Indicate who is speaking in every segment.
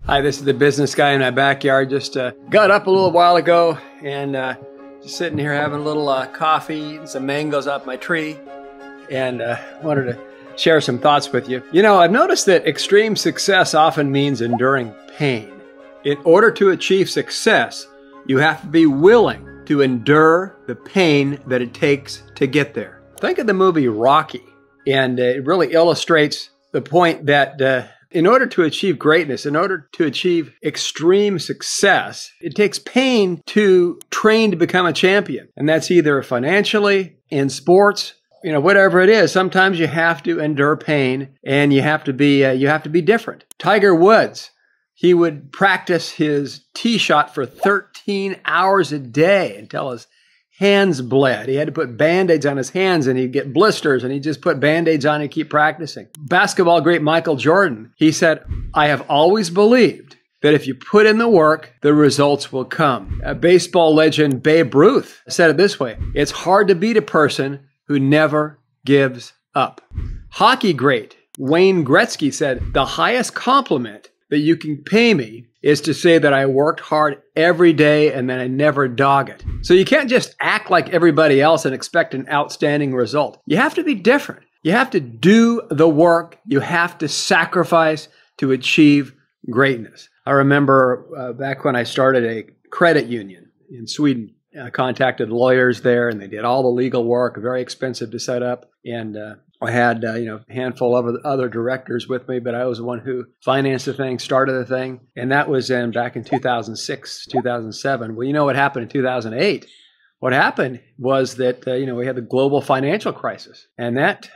Speaker 1: Hi, this is the business guy in my backyard. Just got up a little while ago and just sitting here having a little coffee, eating some mangoes off my tree, and wanted to share some thoughts with you. You know, I've noticed that extreme success often means enduring pain. In order to achieve success, you have to be willing to endure the pain that it takes to get there. Think of the movie Rocky, and it really illustrates the point that in order to achieve greatness, in order to achieve extreme success, it takes pain to train to become a champion. And that's either financially, in sports, whatever it is. Sometimes you have to endure pain, and you have to be different. Tiger Woods, he would practice his tee shot for 13 hours a day until his hands bled. He had to put Band-Aids on his hands, and he'd get blisters, and he'd just put Band-Aids on and keep practicing. Basketball great Michael Jordan, he said, "I have always believed that if you put in the work, the results will come." A baseball legend Babe Ruth said it this way: "It's hard to beat a person who never gives up." Hockey great Wayne Gretzky said, "The highest compliment that you can pay me is to say that I worked hard every day and that I never dog it." So you can't just act like everybody else and expect an outstanding result. You have to be different. You have to do the work. You have to sacrifice to achieve greatness. I remember back when I started a credit union in Sweden. I contacted lawyers there, and they did all the legal work, very expensive to set up. And I had a handful of other directors with me, but I was the one who financed the thing, started the thing. And that was back in 2006, 2007. Well, you know what happened in 2008? What happened was that, we had the global financial crisis. And that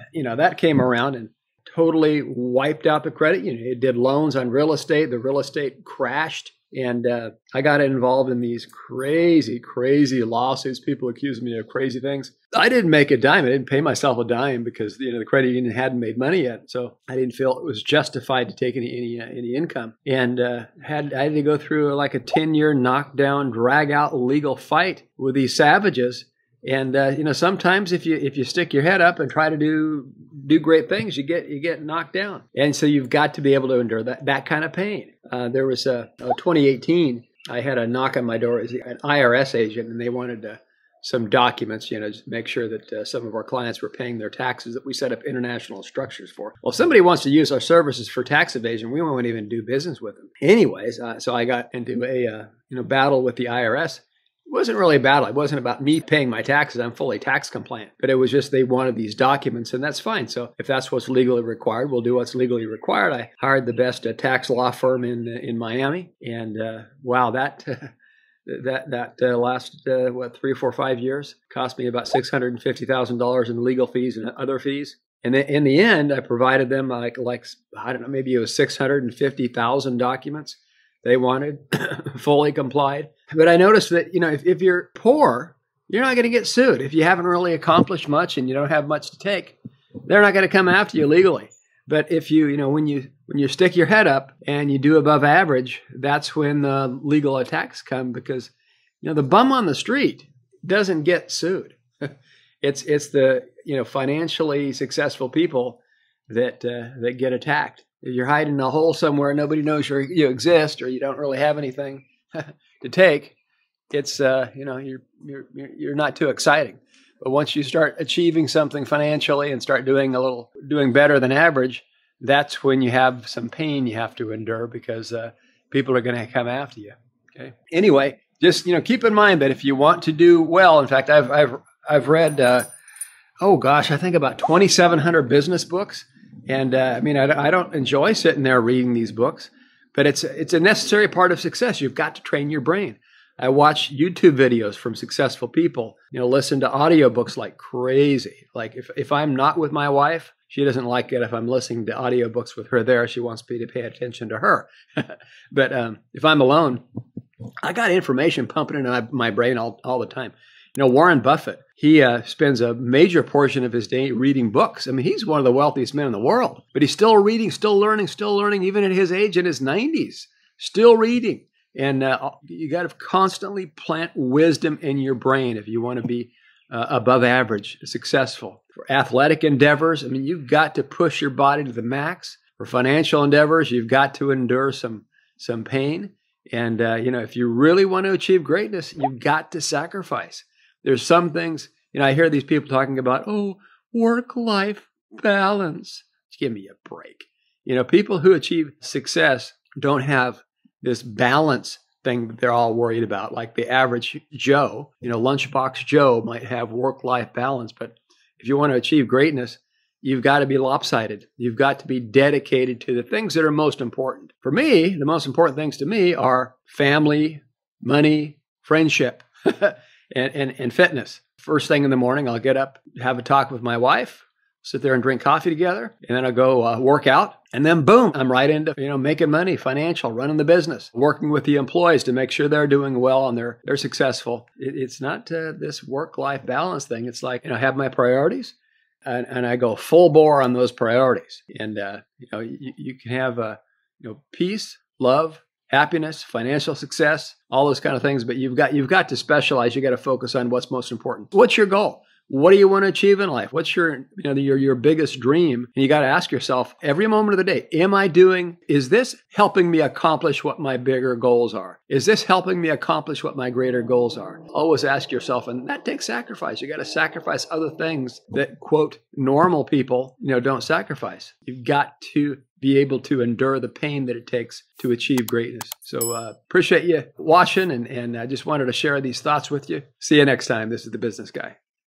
Speaker 1: came around and totally wiped out the credit union. It did loans on real estate. The real estate crashed. And I got involved in these crazy, crazy lawsuits. People accused me of crazy things. I didn't make a dime. I didn't pay myself a dime because the credit union hadn't made money yet. So I didn't feel it was justified to take any income. And I had to go through like a 10-year knockdown, drag out legal fight with these savages. And sometimes if you stick your head up and try to do great things, you get knocked down. And so you've got to be able to endure that kind of pain. There was 2018. I had a knock on my door as an IRS agent, and they wanted some documents, just to make sure that some of our clients were paying their taxes that we set up international structures for. Well, if somebody wants to use our services for tax evasion, we won't even do business with them. Anyways, so I got into a battle with the IRS. It wasn't really a battle. It wasn't about me paying my taxes. I'm fully tax compliant. But it was just they wanted these documents, and that's fine. So if that's what's legally required, we'll do what's legally required. I hired the best tax law firm in Miami, and wow, that last 3, 4, 5 years cost me about $650,000 in legal fees and other fees. And in the end, I provided them like I don't know, maybe it was 650,000 documents they wanted, fully complied. But I noticed that, if you're poor, you're not going to get sued. If you haven't really accomplished much and you don't have much to take, they're not going to come after you legally. But if when you stick your head up and you do above average, that's when the legal attacks come, because, the bum on the street doesn't get sued. It's the, financially successful people that get attacked. If you're hiding in a hole somewhere, nobody knows you exist, or you don't really have anything to take, it's you're not too exciting. But once you start achieving something financially and start doing better than average, that's when you have some pain you have to endure, because people are going to come after you. Okay. Anyway, just keep in mind that if you want to do well, in fact, I've read I think about 2,700 business books. And I don't enjoy sitting there reading these books, but it's a necessary part of success. You've got to train your brain. I watch YouTube videos from successful people, listen to audiobooks like crazy. Like if I'm not with my wife, she doesn't like it if I'm listening to audiobooks with her there. She wants me to pay attention to her. But if I'm alone, I got information pumping into my brain all the time. Warren Buffett, he spends a major portion of his day reading books. I mean, he's one of the wealthiest men in the world, but he's still reading, still learning, even at his age, in his 90s, still reading. And you got to constantly plant wisdom in your brain if you want to be above average, successful. For athletic endeavors, you've got to push your body to the max. For financial endeavors, you've got to endure some some pain. And, if you really want to achieve greatness, you've got to sacrifice. There's some things, I hear these people talking about, work-life balance. Give me a break. People who achieve success don't have this balance thing that they're all worried about. Like the average Joe, lunchbox Joe might have work-life balance. But if you want to achieve greatness, you've got to be lopsided. You've got to be dedicated to the things that are most important. For me, the most important things to me are family, money, friendship, and fitness. First thing in the morning, I'll get up, have a talk with my wife, sit there and drink coffee together, and then I'll go work out. And then boom, I'm right into, making money, financial, running the business, working with the employees to make sure they're doing well and they're successful. It's not this work-life balance thing. It's like, I have my priorities and I go full bore on those priorities. And, you can have, peace, love, happiness, financial success, all those kind of things. But you've got to specialize. You got to focus on what's most important. What's your goal? What do you want to achieve in life? What's your biggest dream? And you got to ask yourself every moment of the day, is this helping me accomplish what my bigger goals are? Is this helping me accomplish what my greater goals are? Always ask yourself, and that takes sacrifice. You got to sacrifice other things that, quote, normal people, don't sacrifice. You've got to be able to endure the pain that it takes to achieve greatness. So appreciate you watching, and I just wanted to share these thoughts with you. See you next time. This is The Business Guy.